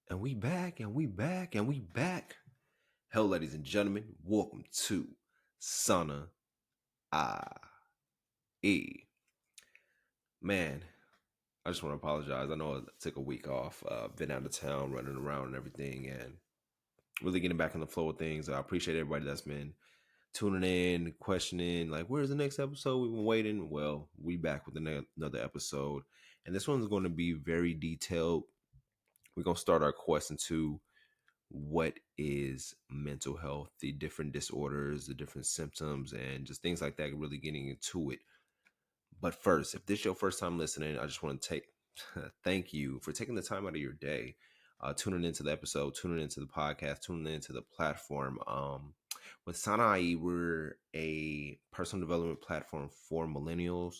And we back, and we back, and we back. Hello, ladies and gentlemen. Welcome to Sana IE. Man, I just want to apologize. I know I took a week off. Been out of town, running around and everything, and really getting back in the flow of things. I appreciate everybody that's been tuning in, questioning, like, where's the next episode? We've been waiting. Well, we back with another episode, and this one's going to be very detailed. We're going to start our quest into what is mental health, the different disorders, the different symptoms, and just things like that, really getting into it. But first, if this is your first time listening, I just want to take thank you for taking the time out of your day, tuning into the episode, tuning into the podcast, tuning into the platform. With Sanai, we're a personal development platform for millennials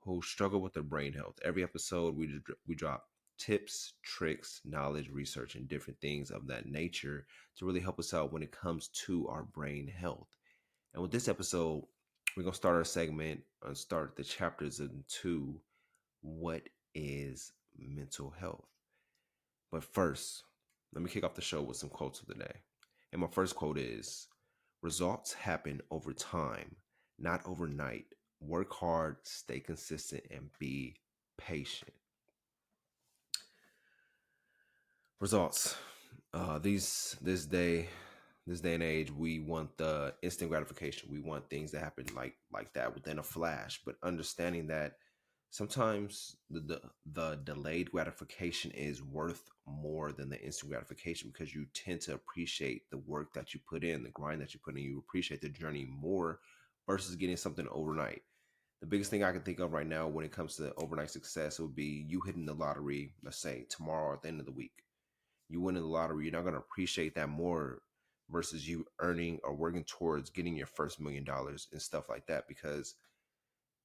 who struggle with their brain health. Every episode, we drop tips, tricks, knowledge, research, and different things of that nature to really help us out when it comes to our brain health. And with this episode, we're gonna start our segment and start the chapters into what is mental health. But first, let me kick off the show with some quotes of the day. And my first quote is: results happen over time, not overnight. Work hard, stay consistent, and be patient. Results. This day and age, we want the instant gratification. We want things to happen like that within a flash. But understanding that sometimes the delayed gratification is worth more than the instant gratification, because you tend to appreciate the work that you put in, the grind that you put in. You appreciate the journey more versus getting something overnight. The biggest thing I can think of right now when it comes to overnight success would be you hitting the lottery, let's say tomorrow or at the end of the week. You win in the lottery, you're not going to appreciate that more versus you earning or working towards getting your first $1 million and stuff like that. Because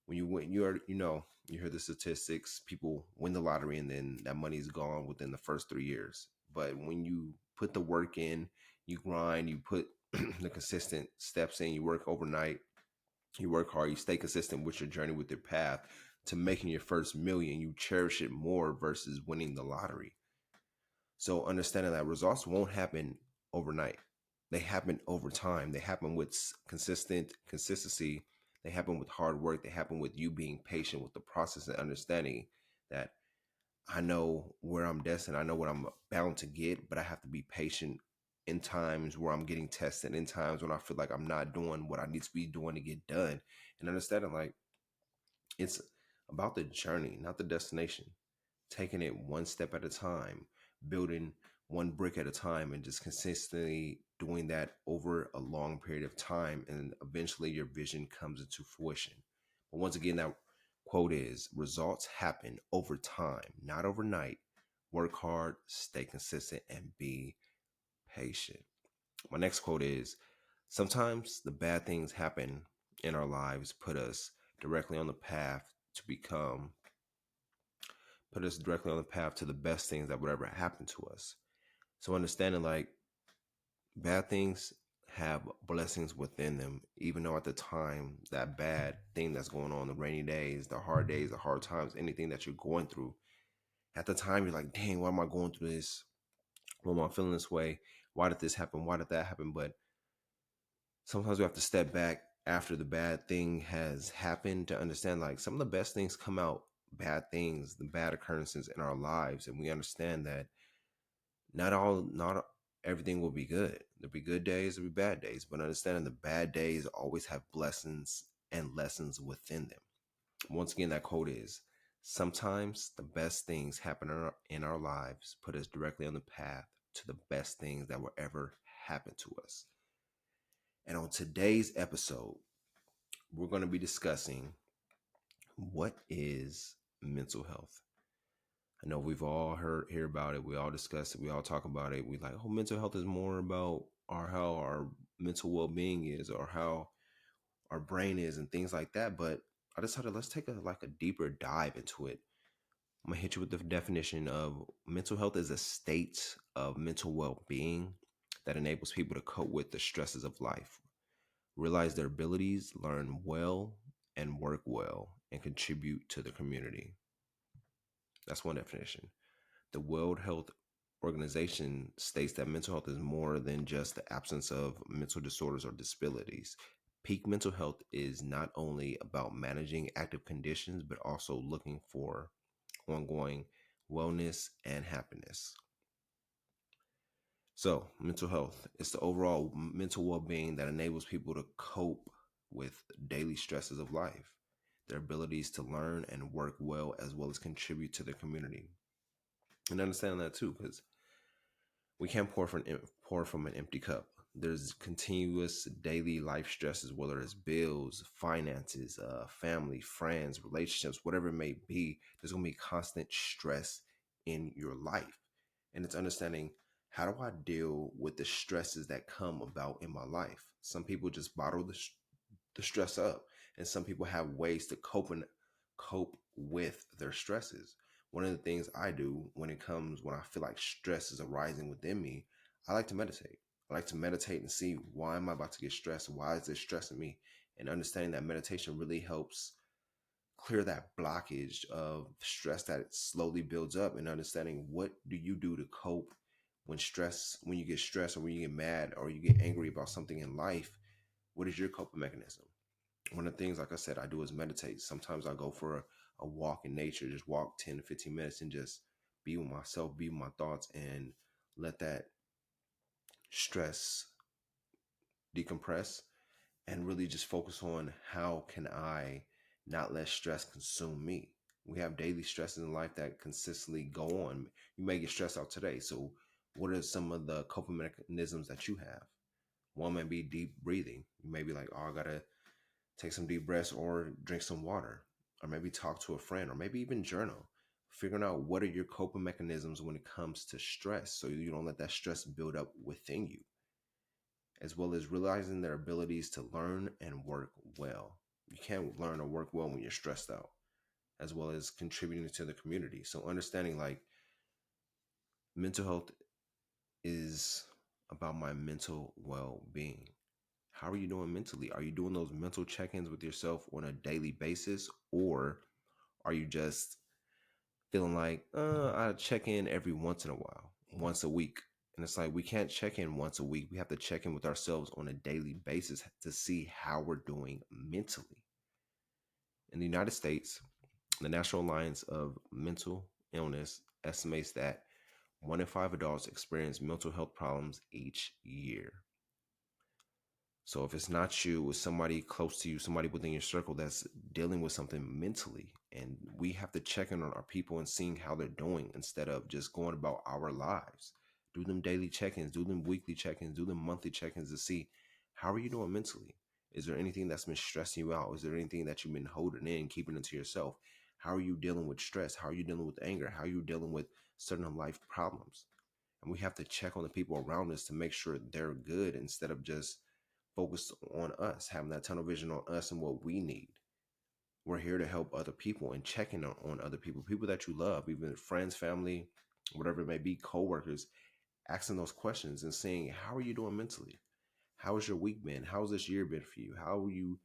when you win, you hear the statistics, people win the lottery and then that money is gone within the first 3 years. But when you put the work in, you grind, you put the consistent steps in, you work overnight, you work hard, you stay consistent with your journey, with your path to making your first million, you cherish it more versus winning the lottery. So understanding that results won't happen overnight. They happen over time. They happen with consistency. They happen with hard work. They happen with you being patient with the process and understanding that I know where I'm destined. I know what I'm bound to get, but I have to be patient in times where I'm getting tested, in times when I feel like I'm not doing what I need to be doing to get done. And understanding like it's about the journey, not the destination. Taking it one step at a time, building one brick at a time, and just consistently doing that over a long period of time. And eventually your vision comes into fruition. But once again, that quote is: results happen over time, not overnight. Work hard, stay consistent, and be patient. My next quote is: sometimes the bad things happen in our lives directly on the path to become put us directly on the path to the best things that would ever happen to us. So understanding like bad things have blessings within them, even though at the time that bad thing that's going on, the rainy days, the hard times, anything that you're going through, at the time you're like, dang, why am I going through this? Why am I feeling this way? Why did this happen? Why did that happen? But sometimes we have to step back after the bad thing has happened to understand like some of the best things come out bad things, the bad occurrences in our lives. And we understand that not everything will be good. There'll be good days, there'll be bad days, but understanding the bad days always have blessings and lessons within them. Once again, that quote is: sometimes the best things happen in our lives, put us directly on the path to the best things that will ever happen to us. And on today's episode, we're going to be discussing what is mental health. I know we've all hear about it. We all discuss it. We all talk about it. We like, oh, mental health is more about how our mental well being is, or how our brain is, and things like that. But I decided let's take a deeper dive into it. I'm gonna hit you with the definition of mental health is a state of mental well being that enables people to cope with the stresses of life, realize their abilities, learn well, and work well, and contribute to the community. That's one definition. The World Health Organization states that mental health is more than just the absence of mental disorders or disabilities. Peak mental health is not only about managing active conditions, but also looking for ongoing wellness and happiness. So, mental health is the overall mental well being that enables people to cope with daily stresses of life, their abilities to learn and work well as contribute to the community. And understand that too, because we can't pour from an empty cup. There's continuous daily life stresses, whether it's bills, finances, family, friends, relationships, whatever it may be. There's gonna be constant stress in your life, and it's understanding how do I deal with the stresses that come about in my life. Some people just bottle the stress up, and some people have ways to cope with their stresses. One of the things I do when I feel like stress is arising within me, I like to meditate. I like to meditate and see, why am I about to get stressed? Why is this stressing me? And understanding that meditation really helps clear that blockage of stress that slowly builds up, and understanding what do you do to cope when you get stressed, or when you get mad, or you get angry about something in life. What is your coping mechanism? One of the things, like I said, I do is meditate. Sometimes I go for a walk in nature, just walk 10 to 15 minutes and just be with myself, be with my thoughts, and let that stress decompress, and really just focus on how can I not let stress consume me. We have daily stresses in life that consistently go on. You may get stressed out today. So what are some of the coping mechanisms that you have? One may be deep breathing. You may be like, oh, I gotta take some deep breaths, or drink some water, or maybe talk to a friend, or maybe even journal. Figuring out what are your coping mechanisms when it comes to stress, so you don't let that stress build up within you, as well as realizing their abilities to learn and work well. You can't learn or work well when you're stressed out, as well as contributing to the community. So understanding like mental health is about my mental well-being. How are you doing mentally? Are you doing those mental check-ins with yourself on a daily basis, or are you just feeling like I check in every once in a while, once a week? And it's like, we can't check in once a week. We have to check in with ourselves on a daily basis to see how we're doing mentally. In the United States, the National Alliance of Mental Illness estimates that 1 in 5 adults experience mental health problems each year. So if it's not you, it's somebody close to you, somebody within your circle that's dealing with something mentally. And we have to check in on our people and seeing how they're doing, instead of just going about our lives. Do them daily check-ins, do them weekly check-ins, do them monthly check-ins to see, how are you doing mentally? Is there anything that's been stressing you out? Is there anything that you've been holding in, keeping it to yourself? How are you dealing with stress? How are you dealing with anger? How are you dealing with certain life problems? And we have to check on the people around us to make sure they're good, instead of just focused on us, having that tunnel vision on us and what we need. We're here to help other people and checking on other people, people that you love, even friends, family, whatever it may be, coworkers, asking those questions and saying, how are you doing mentally? How has your week been? How's this year been for you? How are you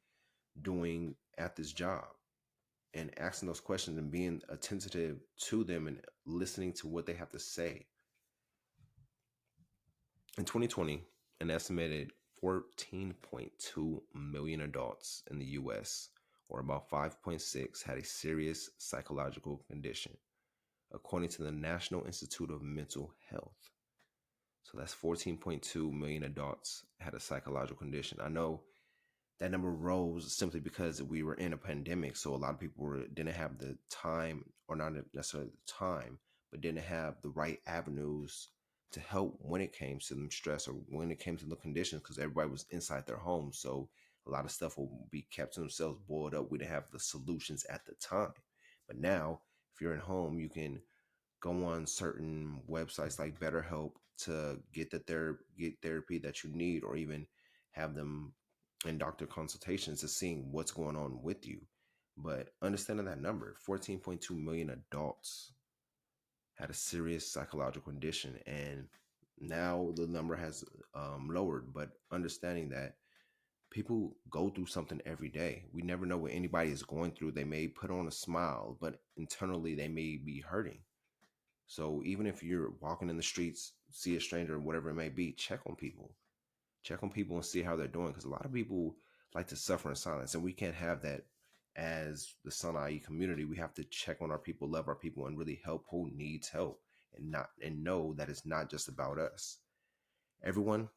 doing at this job? And asking those questions and being attentive to them and listening to what they have to say. In 2020, an estimated 14.2 million adults in the US, or about 5.6, had a serious psychological condition, according to the National Institute of Mental Health. So that's 14.2 million adults had a psychological condition. I know that number rose simply because we were in a pandemic. So a lot of people didn't have the time, or not necessarily the time, but didn't have the right avenues to help when it came to them stress, or when it came to the conditions, because everybody was inside their home. So a lot of stuff will be kept to themselves, boiled up. We didn't have the solutions at the time. But now, if you're at home, you can go on certain websites like BetterHelp to get get therapy that you need, or even have them in doctor consultations to seeing what's going on with you. But understanding that number, 14.2 million adults had a serious psychological condition, and now the number has lowered. But understanding that people go through something every day. We never know what anybody is going through. They may put on a smile, but internally they may be hurting. So even if you're walking in the streets, see a stranger, whatever it may be, check on people. Check on people and see how they're doing. Because a lot of people like to suffer in silence, and we can't have that as the Sun IE community. We have to check on our people, love our people, and really help who needs help, and know that it's not just about us. Everyone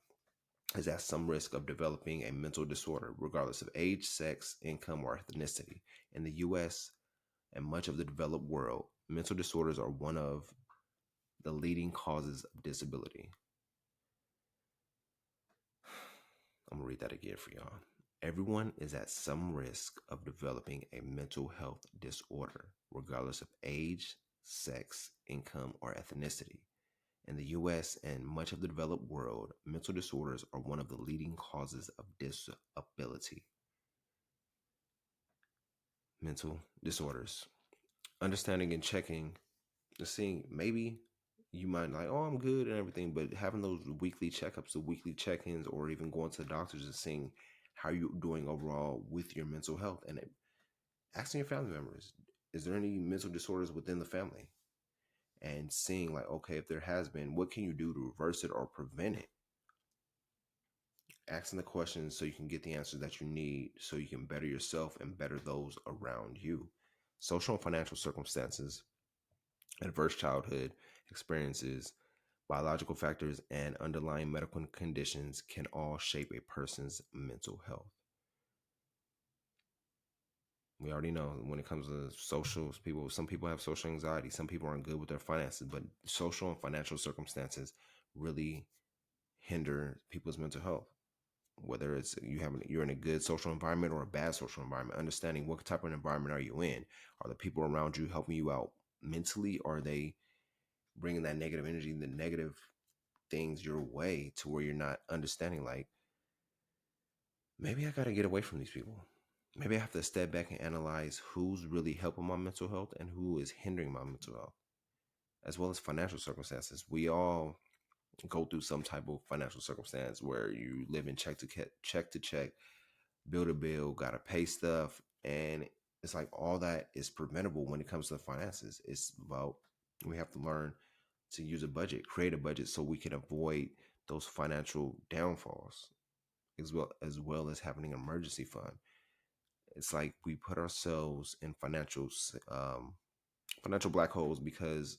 is at some risk of developing a mental disorder, regardless of age, sex, income, or ethnicity. In the US and much of the developed world, mental disorders are one of the leading causes of disability. I'm gonna read that again for y'all. Everyone is at some risk of developing a mental health disorder, regardless of age, sex, income, or ethnicity. In the US and much of the developed world, mental disorders are one of the leading causes of disability. Mental disorders. Understanding and checking, seeing maybe you might like, oh, I'm good and everything, but having those weekly checkups, the weekly check-ins, or even going to the doctors and seeing how you're doing overall with your mental health, and asking your family members, is there any mental disorders within the family? And seeing like, okay, if there has been, what can you do to reverse it or prevent it? Asking the questions so you can get the answers that you need so you can better yourself and better those around you. Social and financial circumstances, adverse childhood experiences, biological factors, and underlying medical conditions can all shape a person's mental health. We already know when it comes to social people, some people have social anxiety, some people aren't good with their finances, but social and financial circumstances really hinder people's mental health. Whether it's you're in a good social environment or a bad social environment, understanding what type of environment are you in? Are the people around you helping you out mentally, or are they bringing that negative energy, the negative things your way to where you're not understanding, like, maybe I got to get away from these people. Maybe I have to step back and analyze who's really helping my mental health and who is hindering my mental health, as well as financial circumstances. We all go through some type of financial circumstance where you live in check to check, bill to bill, got to pay stuff. And it's like all that is preventable when it comes to the finances. It's about, we have to learn to use a budget, create a budget so we can avoid those financial downfalls, as well as having an emergency fund. It's like we put ourselves in financial black holes because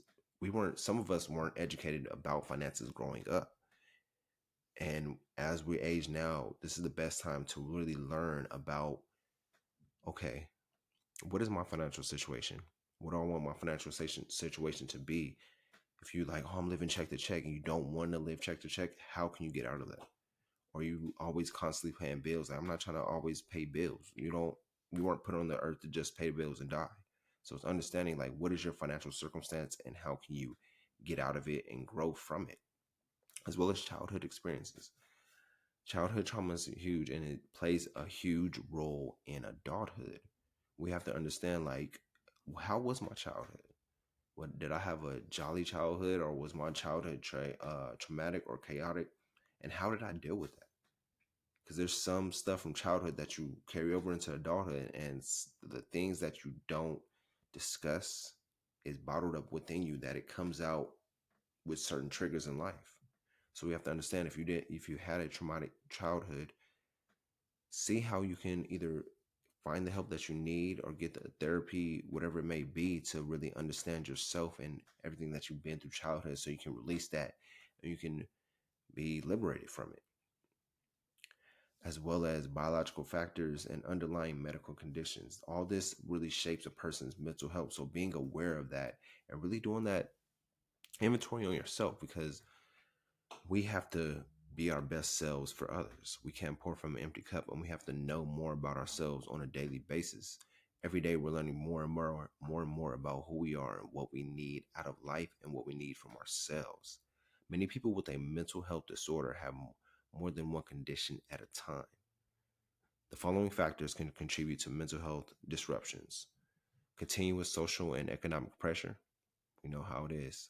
some of us weren't educated about finances growing up. And as we age now, this is the best time to really learn about, okay, what is my financial situation? What do I want my financial situation to be? If you like, oh, I'm living check to check, and you don't want to live check to check, how can you get out of that? Or you always constantly paying bills? Like, I'm not trying to always pay bills. You weren't put on the earth to just pay bills and die. So it's understanding like, what is your financial circumstance and how can you get out of it and grow from it, as well as childhood experiences. Childhood trauma is huge, and it plays a huge role in adulthood. We have to understand, like, how was my childhood? What, did I have a jolly childhood, or was my childhood traumatic or chaotic? And how did I deal with that? Because there's some stuff from childhood that you carry over into adulthood, and the things that you don't discuss is bottled up within you, that it comes out with certain triggers in life. So we have to understand, if you had a traumatic childhood, see how you can either find the help that you need or get the therapy, whatever it may be, to really understand yourself and everything that you've been through childhood, so you can release that and you can be liberated from it, as well as biological factors and underlying medical conditions. All this really shapes a person's mental health. So being aware of that and really doing that inventory on yourself, because we have to be our best selves for others. We can't pour from an empty cup, and we have to know more about ourselves on a daily basis. Every day we're learning more and more about who we are and what we need out of life and what we need from ourselves. Many people with a mental health disorder have more than one condition at a time. The following factors can contribute to mental health disruptions: continuous social and economic pressure. We know how it is.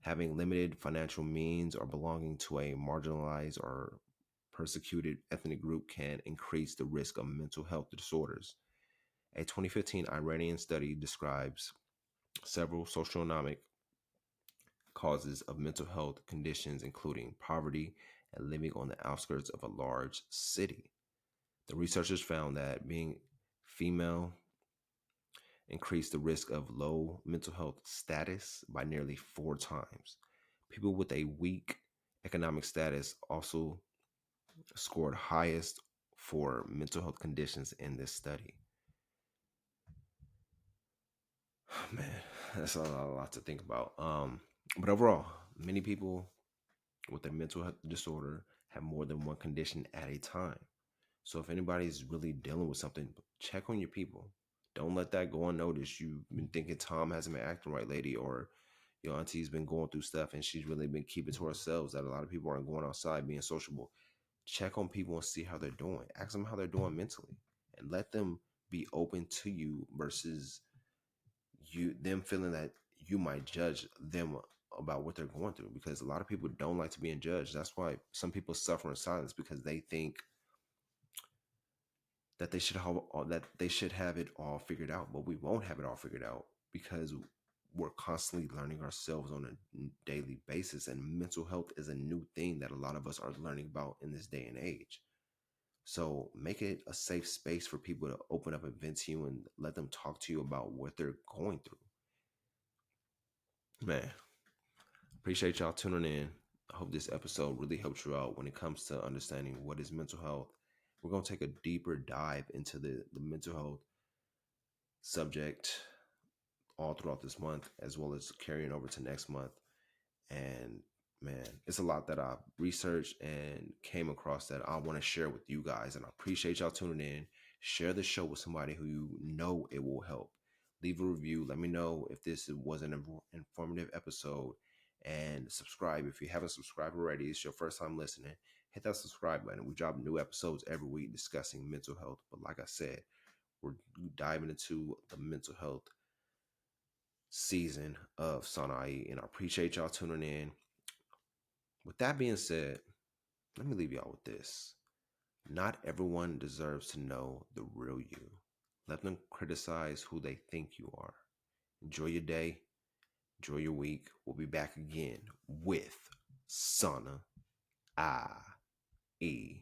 Having limited financial means or belonging to a marginalized or persecuted ethnic group can increase the risk of mental health disorders. A 2015 Iranian study describes several socioeconomic causes of mental health conditions, including poverty and living on the outskirts of a large city. The researchers found that being female increased the risk of low mental health status by nearly 4 times. People with a weak economic status also scored highest for mental health conditions in this study. Man, that's a lot to think about. But overall, many people with a mental health disorder have more than one condition at a time. So if anybody's really dealing with something, check on your people. Don't let that go unnoticed. You've been thinking Tom hasn't been acting right, lady, or your auntie's been going through stuff and she's really been keeping to herself. That a lot of people aren't going outside being sociable. Check on people and see how they're doing. Ask them how they're doing mentally, and let them be open to you versus you them feeling that you might judge them about what they're going through, because a lot of people don't like to be judged. That's why some people suffer in silence, because they think that they should have it all figured out, but we won't have it all figured out because we're constantly learning ourselves on a daily basis, and mental health is a new thing that a lot of us are learning about in this day and age. So make it a safe space for people to open up and vent to you and let them talk to you about what they're going through. Man, appreciate y'all tuning in. I hope this episode really helped you out when it comes to understanding what is mental health. We're going to take a deeper dive into the mental health subject all throughout this month, as well as carrying over to next month. And man, it's a lot that I've researched and came across that I want to share with you guys. And I appreciate y'all tuning in. Share the show with somebody who you know it will help. Leave a review. Let me know if this was an informative episode. And subscribe. If you haven't subscribed already, it's your first time listening, hit that subscribe button. We drop new episodes every week discussing mental health. But like I said, we're diving into the mental health season of Sanai, and I appreciate y'all tuning in. With that being said, let me leave y'all with this. Not everyone deserves to know the real you. Let them criticize who they think you are. Enjoy your day. Enjoy your week. We'll be back again with Sana I E.